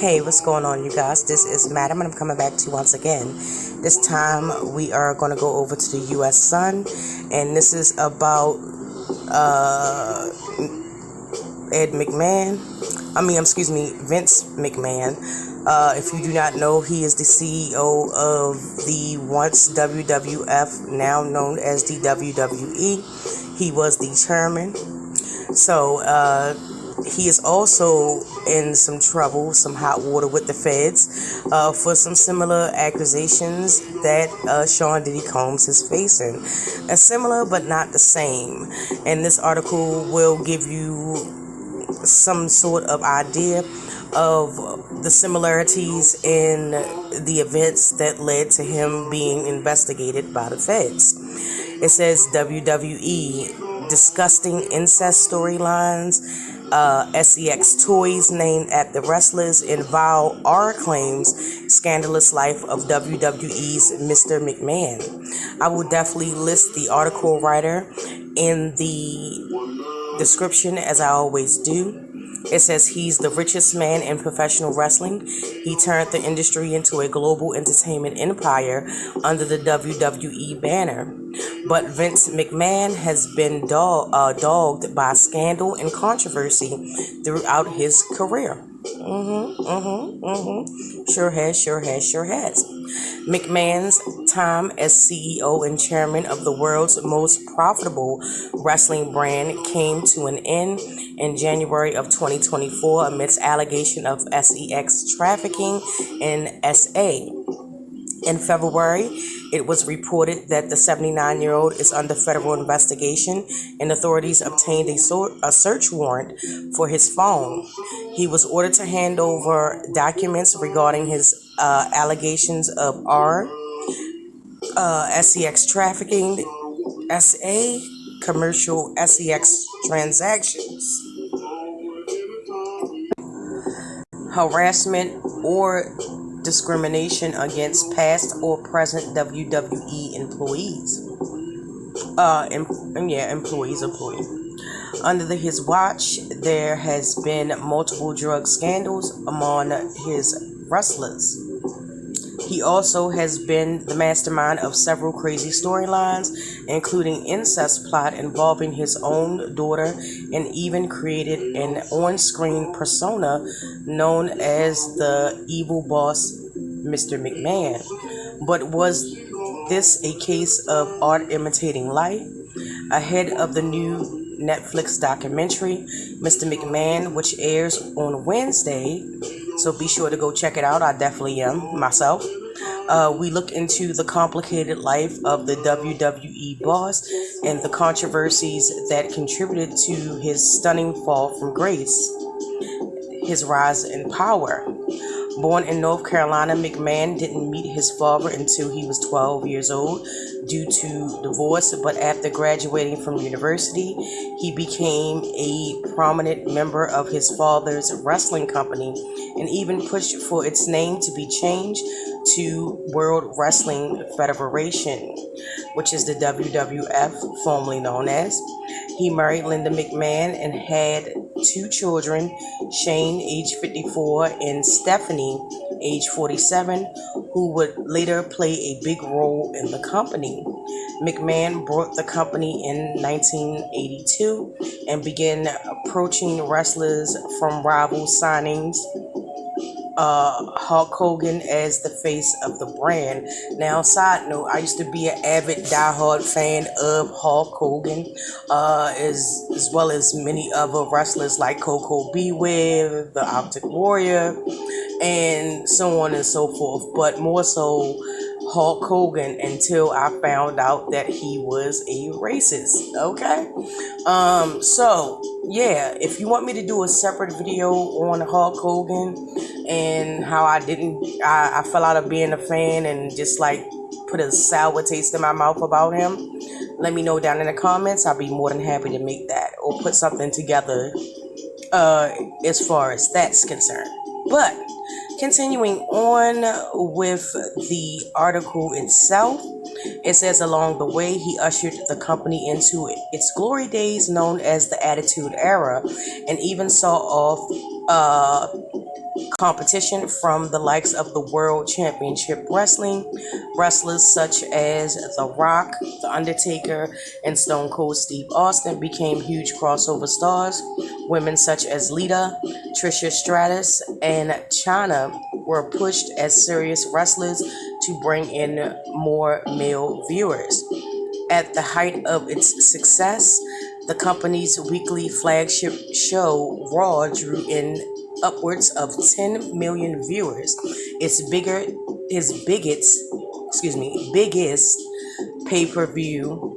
Hey, what's going on, you guys? This is Madam, and I'm coming back to you once again. This time, we are going to go over to the U.S. Sun, and this is about Vince McMahon. If you do not know, he is the CEO of the once WWF, now known as the WWE. He was the chairman. So, he is also in some trouble, some hot water with the feds for some similar accusations that Sean Diddy Combs is facing. Similar but not the same. And this article will give you some sort of idea of the similarities in the events that led to him being investigated by the feds. It says WWE, disgusting incest storylines, SEX toys named at the wrestlers, and vile R claims, scandalous life of WWE's Mr. McMahon. I will definitely list the article writer in the description, as I always do. It says he's the richest man in professional wrestling. He turned the industry into a global entertainment empire under the WWE banner. But Vince McMahon has been dogged by scandal and controversy throughout his career. Sure has. McMahon's time as CEO and chairman of the world's most profitable wrestling brand came to an end in January of 2024 amidst allegation of SEX trafficking in SA. In February, it was reported that the 79-year-old is under federal investigation, and authorities obtained a search warrant for his phone. He was ordered to hand over documents regarding his allegations of SEX trafficking, SA, commercial SEX transactions, harassment, or discrimination against past or present WWE employees. Employee. Under his watch, there has been multiple drug scandals among his wrestlers. He also has been the mastermind of several crazy storylines, including incest plot involving his own daughter, and even created an on-screen persona known as the evil boss, Mr. McMahon. But was this a case of art imitating life? Ahead of the new Netflix documentary, Mr. McMahon, which airs on Wednesday, so be sure to go check it out. I definitely am, myself. We look into the complicated life of the WWE boss and the controversies that contributed to his stunning fall from grace, his rise in power. Born in North Carolina, McMahon didn't meet his father until he was 12 years old due to divorce, but after graduating from university, he became a prominent member of his father's wrestling company and even pushed for its name to be changed to World Wrestling Federation, which is the WWF, formerly known as. He married Linda McMahon and had two children, Shane, age 54, and Stephanie, age 47, who would later play a big role in the company. McMahon bought the company in 1982 and began approaching wrestlers from rival signings. Hulk Hogan as the face of the brand. Now, side note, I used to be an avid diehard fan of Hulk Hogan, as well as many other wrestlers like Coco Beware, the Arctic Warrior, and so on and so forth. But more so Hulk Hogan until I found out that he was a racist. Okay, so yeah, if you want me to do a separate video on Hulk Hogan and how I fell out of being a fan and just like put a sour taste in my mouth about him, let me know down in the comments. I'll be more than happy to make that or put something together as far as that's concerned. But continuing on with the article itself, it says along the way he ushered the company into its glory days known as the Attitude Era, and even saw off competition from the likes of the World Championship Wrestling. Wrestlers such as The Rock, The Undertaker, and Stone Cold Steve Austin became huge crossover stars. Women such as Lita, Trish Stratus, and Chyna were pushed as serious wrestlers to bring in more male viewers. At the height of its success, the company's weekly flagship show, Raw, drew in upwards of 10 million viewers. Its biggest pay-per-view,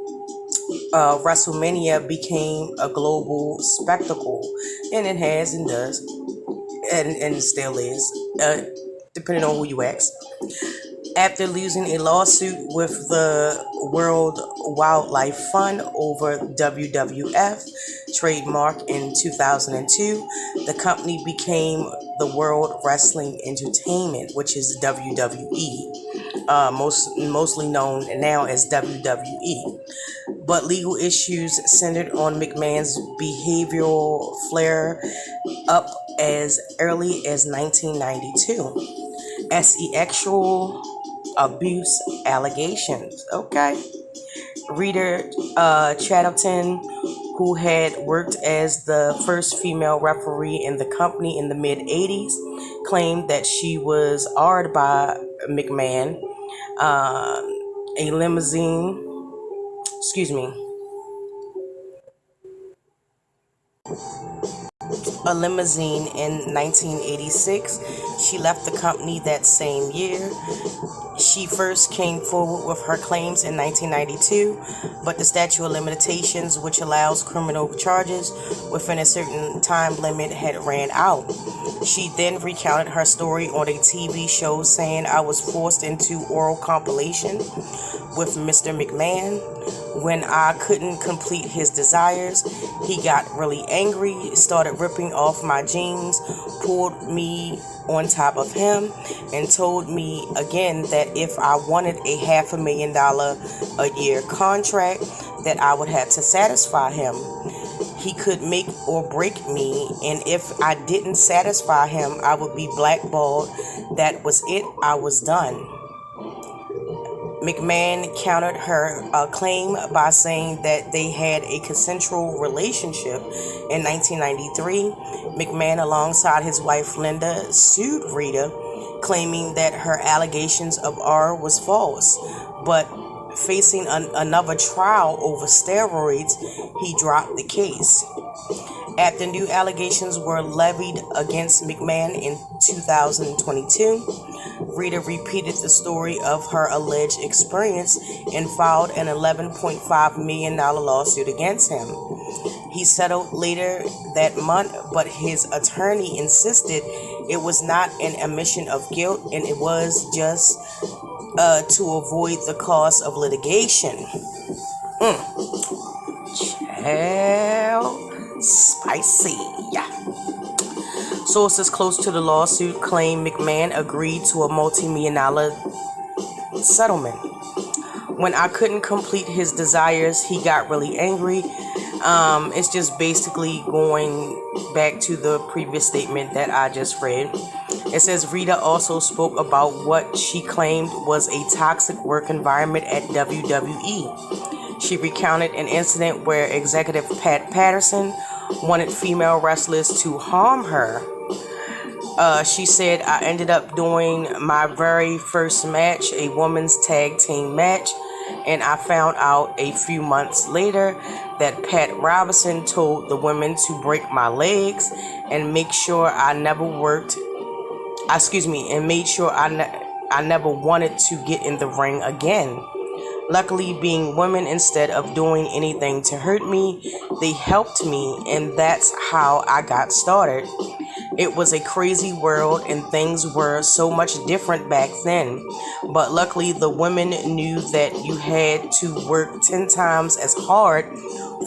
WrestleMania, became a global spectacle, and it has and does, and still is, depending on who you ask. After losing a lawsuit with the World Wildlife Fund over WWF trademark in 2002, the company became the World Wrestling Entertainment, which is WWE, mostly known now as WWE. But legal issues centered on McMahon's behavioral flare up as early as 1992 as sexual abuse allegations. Okay. Rita Chatterton, who had worked as the first female referee in the company in the mid 80s, claimed that she was awed by McMahon. A limousine, excuse me, a limousine in 1986. She left the company that same year. She first came forward with her claims in 1992, but the statute of limitations, which allows criminal charges within a certain time limit, had ran out. She then recounted her story on a TV show, saying, "I was forced into oral compilation with Mr. McMahon. When I couldn't complete his desires, he got really angry, started ripping off my jeans, pulled me on top of him, and told me again that if I wanted a $500,000 a year contract, that I would have to satisfy him. He could make or break me, and if I didn't satisfy him, I would be blackballed. That was it. I was done." McMahon countered her claim by saying that they had a consensual relationship. In 1993, McMahon, alongside his wife Linda, sued Rita, claiming that her allegations of R was false. But facing another trial over steroids, he dropped the case. After new allegations were levied against McMahon in 2022, Rita repeated the story of her alleged experience and filed an $11.5 million lawsuit against him. He settled later that month, but his attorney insisted it was not an admission of guilt and it was just to avoid the cost of litigation. Child. Spicy. Yeah. Sources close to the lawsuit claim McMahon agreed to a multi-million-dollar settlement. When I couldn't complete his desires, he got really angry. It's just basically going back to the previous statement that I just read. It says Rita also spoke about what she claimed was a toxic work environment at WWE. She recounted an incident where executive Pat Patterson wanted female wrestlers to harm her. She said, "I ended up doing my very first match, a women's tag team match, and I found out a few months later that Pat Robinson told the women to break my legs and make sure I never I never wanted to get in the ring again. Luckily, being women, instead of doing anything to hurt me, they helped me, and that's how I got started. It was a crazy world, and things were so much different back then. But luckily, the women knew that you had to work 10 times as hard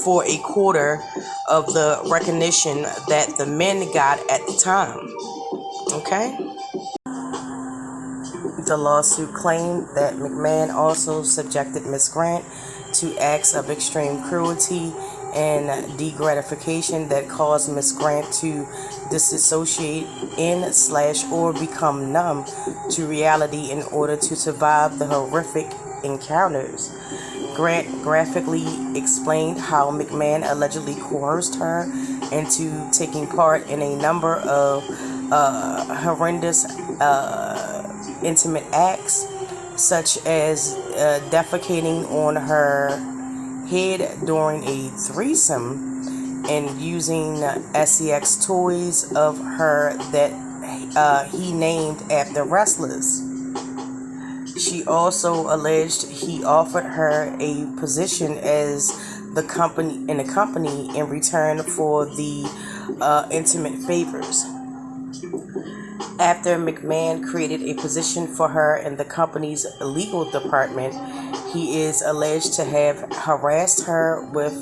for a quarter of the recognition that the men got at the time." Okay? The lawsuit claimed that McMahon also subjected Miss Grant to acts of extreme cruelty and degratification that caused Miss Grant to disassociate or become numb to reality in order to survive the horrific encounters. Grant graphically explained how McMahon allegedly coerced her into taking part in a number of horrendous intimate acts, such as defecating on her head during a threesome and using sex toys of her that he named after wrestlers. She also alleged he offered her a position as the company in return for the intimate favors. After McMahon created a position for her in the company's legal department, he is alleged to have harassed her with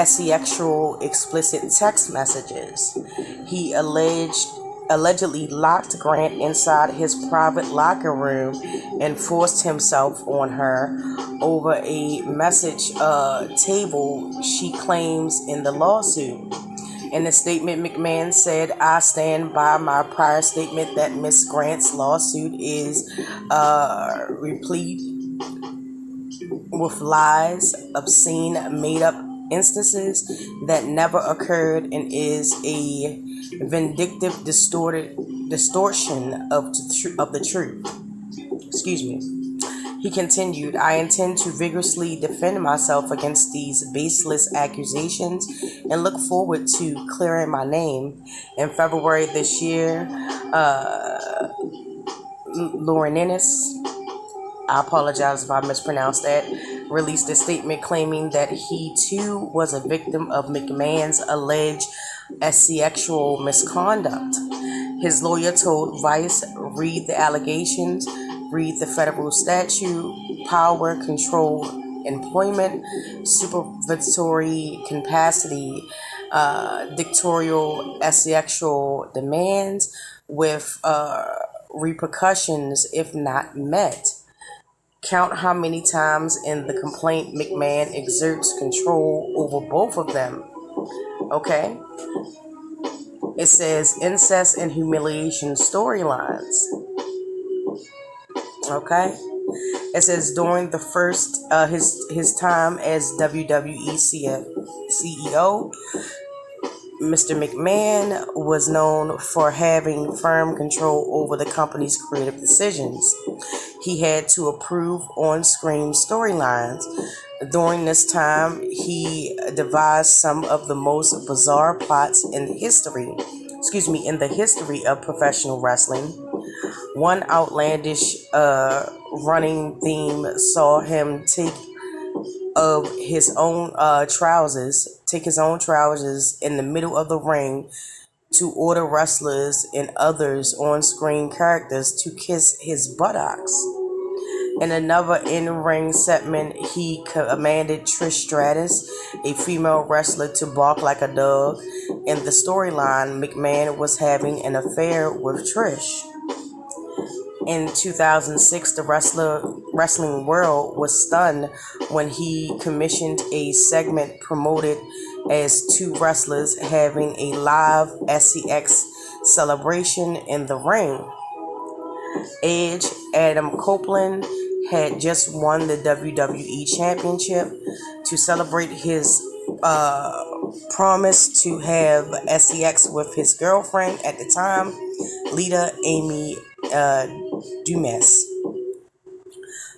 sexual explicit text messages. He allegedly locked Grant inside his private locker room and forced himself on her over a message table, she claims in the lawsuit. In the statement, McMahon said, "I stand by my prior statement that Miss Grant's lawsuit is replete with lies, obscene, made-up instances that never occurred and is a vindictive distortion of the truth." Excuse me. He continued, "I intend to vigorously defend myself against these baseless accusations and look forward to clearing my name." In February this year, Lauren Ennis, I apologize if I mispronounced that, released a statement claiming that he too was a victim of McMahon's alleged sexual misconduct. His lawyer told Vice, "Read the allegations, read the federal statute, power, control, employment, supervisory capacity, dictatorial sexual demands with repercussions if not met. Count how many times in the complaint McMahon exerts control over both of them." Okay? It says incest and humiliation storylines. Okay? It says during the first his time as WWE CEO, Mr. McMahon was known for having firm control over the company's creative decisions. He had to approve on-screen storylines. During this time, he devised some of the most bizarre plots in the history of professional wrestling. One outlandish running theme saw him take his own trousers in the middle of the ring to order wrestlers and others on-screen characters to kiss his buttocks. In another in-ring segment, he commanded Trish Stratus, a female wrestler, to bark like a dog. In the storyline, McMahon was having an affair with Trish. In 2006, the wrestling world was stunned when he commissioned a segment promoted as two wrestlers having a live sex celebration in the ring. Edge, Adam Copeland, had just won the WWE Championship. To celebrate his promise to have sex with his girlfriend at the time, Lita Amy Dumas.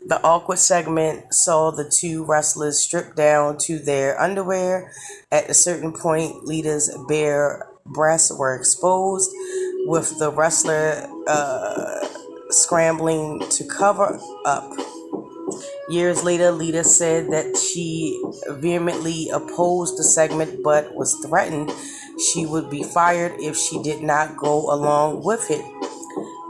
The awkward segment saw the two wrestlers strip down to their underwear. At a certain point, Lita's bare breasts were exposed, with the wrestler scrambling to cover up. Years later, Lita said that she vehemently opposed the segment but was threatened she would be fired if she did not go along with it.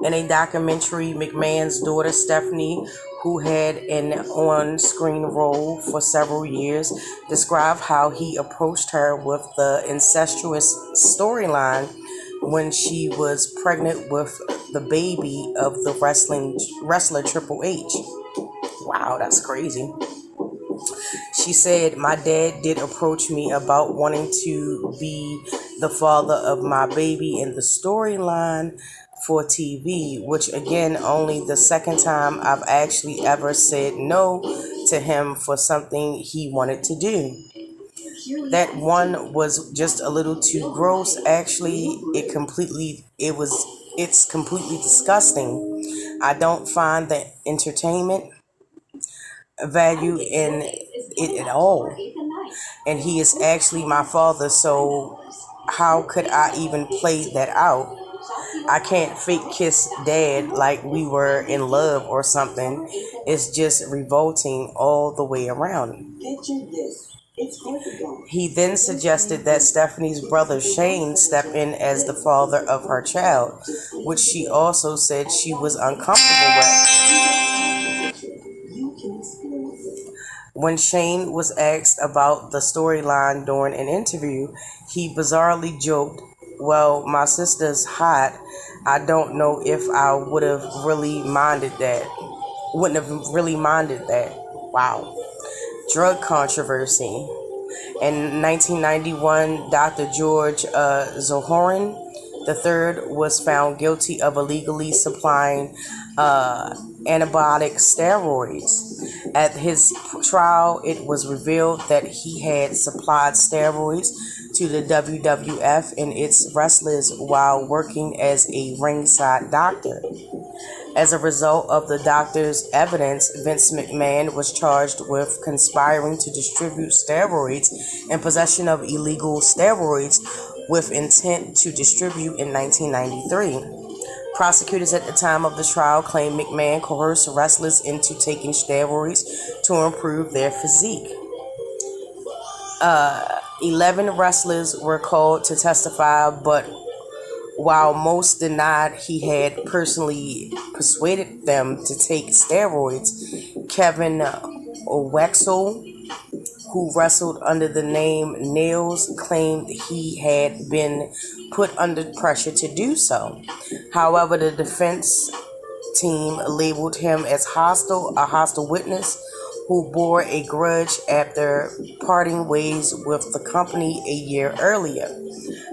In a documentary, McMahon's daughter Stephanie, who had an on-screen role for several years, described how he approached her with the incestuous storyline when she was pregnant with the baby of the wrestler Triple H. Wow, that's crazy. She said, "My dad did approach me about wanting to be the father of my baby in the storyline for TV, which again, only the second time I've actually ever said no to him for something he wanted to do. That one was just a little too gross. Actually, it's completely disgusting. I don't find the entertainment value in it at all. And he is actually my father, so how could I even play that out? I can't fake kiss dad like we were in love or something. It's just revolting all the way around." He then suggested that Stephanie's brother Shane step in as the father of her child, which she also said she was uncomfortable with. When Shane was asked about the storyline during an interview, he bizarrely joked, "Well, my sister's hot. I don't know if I would have really minded that. Wouldn't have really minded that." Wow. Drug controversy. In 1991, Dr. George Zohorin III was found guilty of illegally supplying antibiotic steroids. At his trial, it was revealed that he had supplied steroids to the WWF and its wrestlers while working as a ringside doctor. As a result of the doctor's evidence, Vince McMahon was charged with conspiring to distribute steroids and possession of illegal steroids with intent to distribute in 1993. Prosecutors at the time of the trial claimed McMahon coerced wrestlers into taking steroids to improve their physique. 11 wrestlers were called to testify, but while most denied he had personally persuaded them to take steroids, Kevin Wexel, who wrestled under the name Nails, claimed he had been put under pressure to do so. However, the defense team labeled him as a hostile witness who bore a grudge after parting ways with the company a year earlier.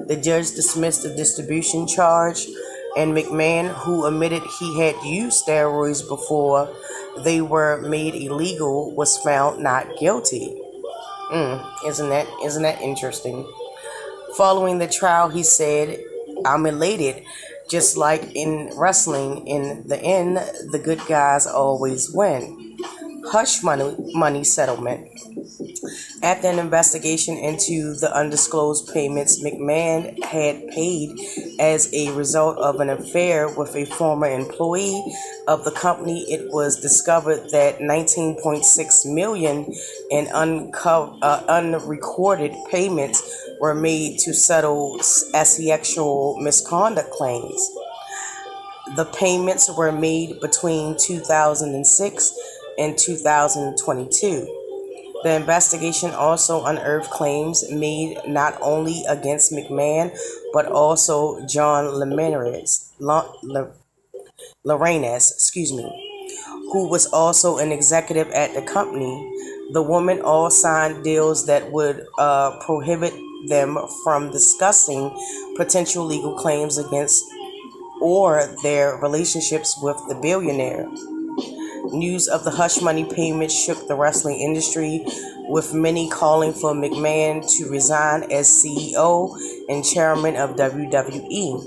The judge dismissed the distribution charge, and McMahon, who admitted he had used steroids before they were made illegal, was found not guilty. Isn't that interesting? Following the trial, he said, "I'm elated. Just like in wrestling, in the end, the good guys always win." Hush money settlement. After an investigation into the undisclosed payments McMahon had paid as a result of an affair with a former employee of the company, it was discovered that $19.6 million in unrecorded payments were made to settle sexual misconduct claims. The payments were made between 2006 and 2022. The investigation also unearthed claims made not only against McMahon, but also John Lorenz, who was also an executive at the company. The women all signed deals that would prohibit them from discussing potential legal claims against or their relationships with the billionaire. News of the hush money payments shook the wrestling industry, with many calling for McMahon to resign as CEO and chairman of WWE.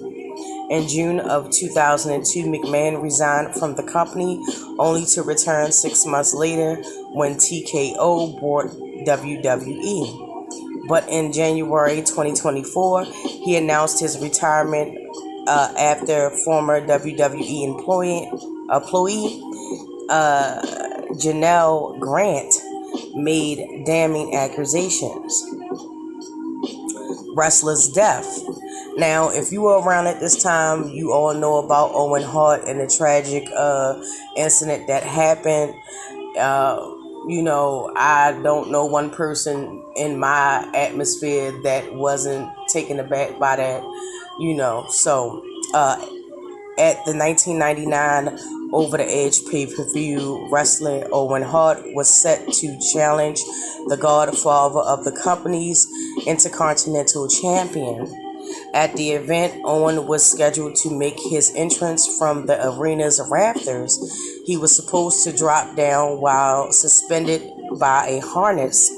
In June of 2002, McMahon resigned from the company, only to return 6 months later when TKO bought WWE. But in January 2024, he announced his retirement after former WWE employee Janelle Grant made damning accusations. Wrestler's death. Now, if you were around at this time, you all know about Owen Hart and the tragic incident that happened. I don't know one person in my atmosphere that wasn't taken aback by that, So, at the 1999 Over the Edge pay-per-view, wrestler Owen Hart was set to challenge the godfather of the company's Intercontinental Champion. At the event, Owen was scheduled to make his entrance from the arena's rafters. He was supposed to drop down while suspended by a harness.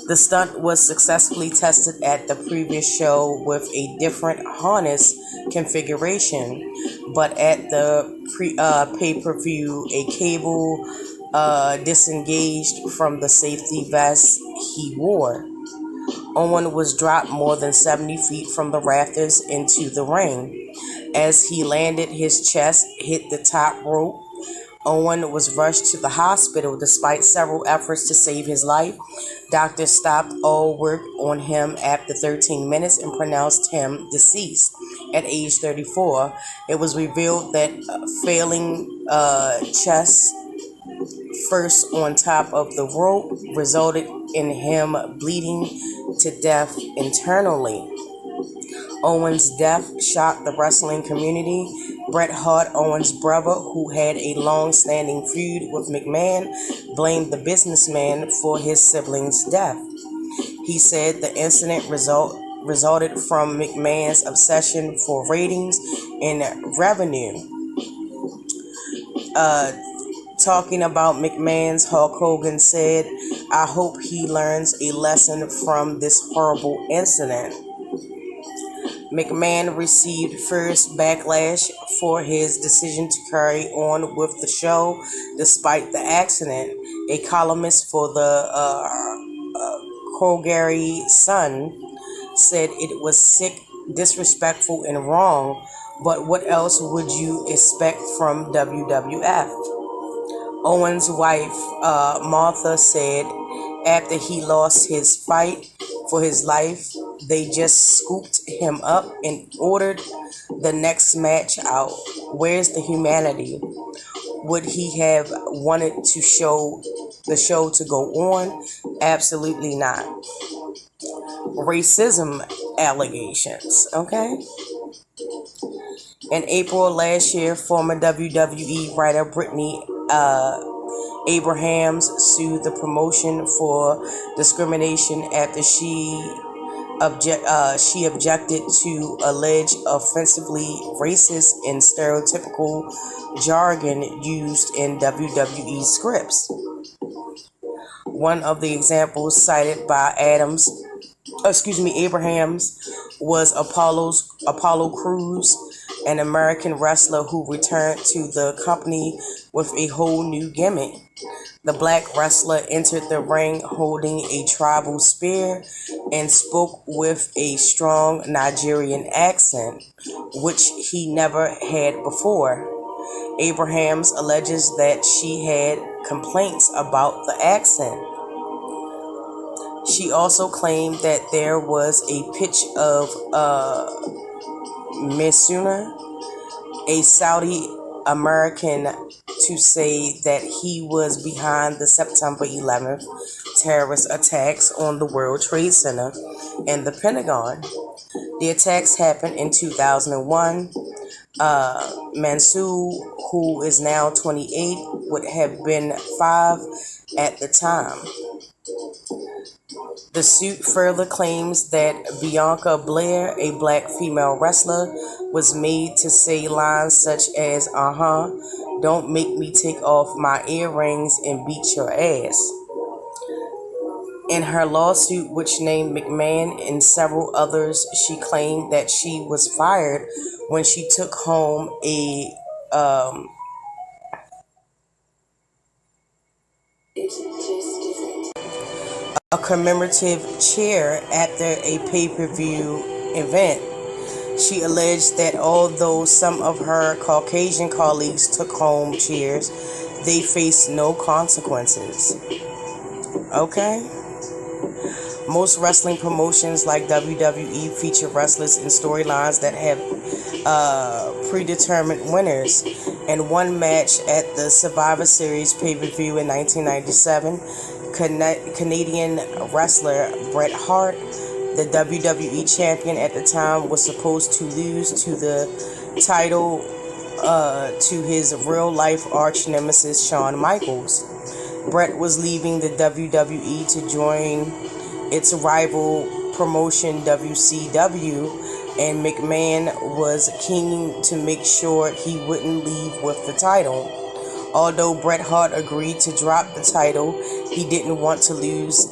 The stunt was successfully tested at the previous show with a different harness configuration, but at the pay-per-view, a cable disengaged from the safety vest he wore. Owen was dropped more than 70 feet from the rafters into the ring. As he landed, his chest hit the top rope. Owen was rushed to the hospital despite several efforts to save his life. Doctors stopped all work on him after 13 minutes and pronounced him deceased. At age 34, it was revealed that failing chest first on top of the rope resulted in him bleeding to death internally. Owen's death shocked the wrestling community. Bret Hart, Owen's brother, who had a long-standing feud with McMahon, blamed the businessman for his sibling's death. He said the incident resulted from McMahon's obsession for ratings and revenue. Talking about McMahon's, Hulk Hogan said, "I hope he learns a lesson from this horrible incident." McMahon received first backlash for his decision to carry on with the show despite the accident. A columnist for the Calgary Sun said it was sick, disrespectful, and wrong, but what else would you expect from WWF? Owen's wife, Martha, said after he lost his fight for his life, they just scooped him up and ordered the next match out. Where's the humanity? Would he have wanted the show to go on? Absolutely not. Racism allegations, okay? In April last year, former WWE writer Brittany Abrahams sued the promotion for discrimination after she objected to alleged offensively racist and stereotypical jargon used in WWE scripts. One of the examples cited by Abrahams was Apollo Crews, an American wrestler who returned to the company with a whole new gimmick. The black wrestler entered the ring holding a tribal spear and spoke with a strong Nigerian accent, which he never had before. Abrahams alleges that she had complaints about the accent. She also claimed that there was a pitch of Misuna, a Saudi American, to say that he was behind the September 11th terrorist attacks on the World Trade Center and the Pentagon. The attacks happened in 2001. Mansour, who is now 28, would have been 5 at the time. The suit further claims that Bianca Blair, a black female wrestler, was made to say lines such as, "Don't make me take off my earrings and beat your ass." In her lawsuit, which named McMahon and several others, she claimed that she was fired when she took home a commemorative chair after a pay-per-view event. She alleged that although some of her Caucasian colleagues took home chairs, they faced no consequences. Okay? Most wrestling promotions like WWE feature wrestlers in storylines that have predetermined winners. In one match at the Survivor Series pay-per-view in 1997, Canadian wrestler Bret Hart, the WWE champion at the time, was supposed to lose to the title to his real life arch nemesis Shawn Michaels. Bret was leaving the WWE to join its rival promotion WCW, and McMahon was keen to make sure he wouldn't leave with the title. Although Bret Hart agreed to drop the title, he didn't want to lose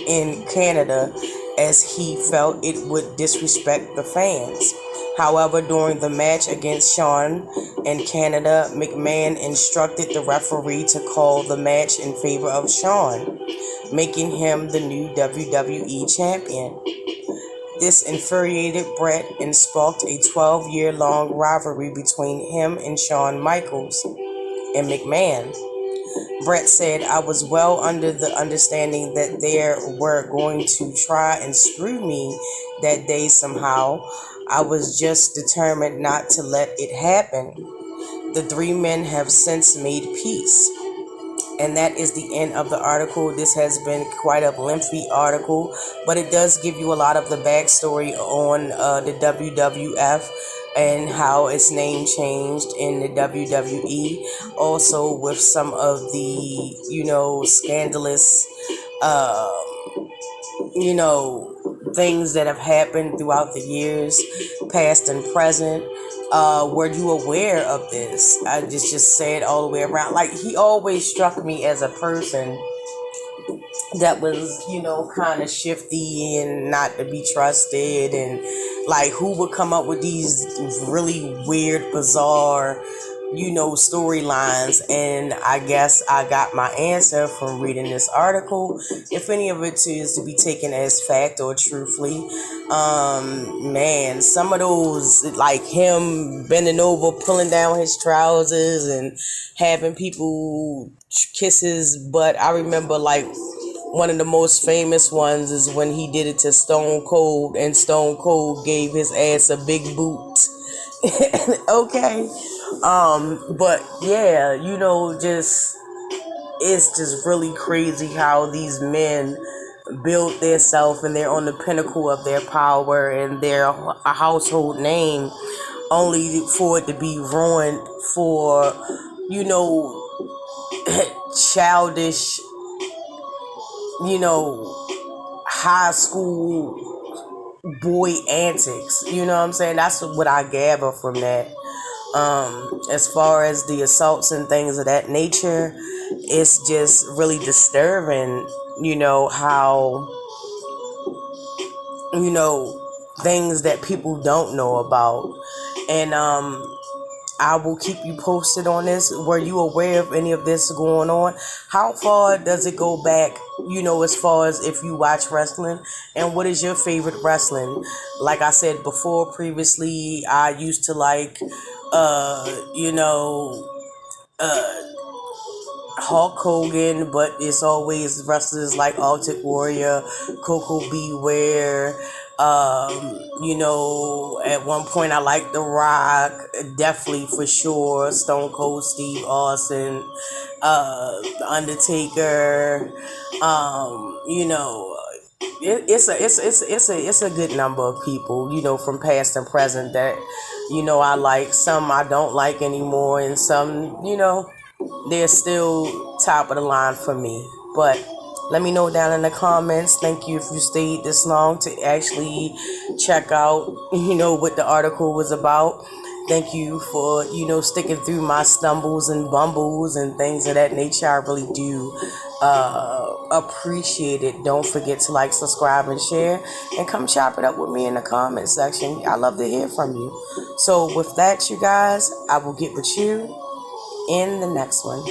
in Canada as he felt it would disrespect the fans. However, during the match against Shawn in Canada, McMahon instructed the referee to call the match in favor of Shawn, making him the new WWE champion. This infuriated Bret and sparked a 12-year-long rivalry between him and Shawn Michaels and McMahon. Bret said, "I was well under the understanding that they were going to try and screw me that day somehow. I was just determined not to let it happen." The three men have since made peace. And that is the end of the article. This has been quite a lengthy article, but it does give you a lot of the backstory on the WWF and how its name changed in the WWE. Also with some of the, scandalous, things that have happened throughout the years, past and present. Were you aware of this? I just say it all the way around. Like, he always struck me as a person that was, kind of shifty and not to be trusted, and like who would come up with these really weird, bizarre, storylines. And I guess I got my answer from reading this article. If any of it is to be taken as fact or truthfully, man, some of those, like him bending over, pulling down his trousers and having people kiss his butt. I remember, like, one of the most famous ones is when he did it to Stone Cold, and Stone Cold gave his ass a big boot. Okay. But yeah, it's just really crazy how these men build their self and they're on the pinnacle of their power and their a household name, only for it to be ruined for, childish, high school boy antics. You know what I'm saying? That's what I gather from that. As far as the assaults and things of that nature, it's just really disturbing, how, things that people don't know about. And I will keep you posted on this. Were you aware of any of this going on? How far does it go back, as far as if you watch wrestling? And what is your favorite wrestling? Like I said before previously, I used to like, Hulk Hogan, but it's always wrestlers like Arctic Warrior, Coco Beware. At one point I liked The Rock, definitely for sure. Stone Cold Steve Austin, The Undertaker. It's a good number of people, from past and present that, I like. Some I don't like anymore, and some, they're still top of the line for me. But let me know down in the comments. Thank you if you stayed this long to actually check out, what the article was about. Thank you for, sticking through my stumbles and bumbles and things of that nature. I really do appreciate it. Don't forget to like, subscribe, and share. And come chop it up with me in the comment section. I love to hear from you. So with that, you guys, I will get with you in the next one.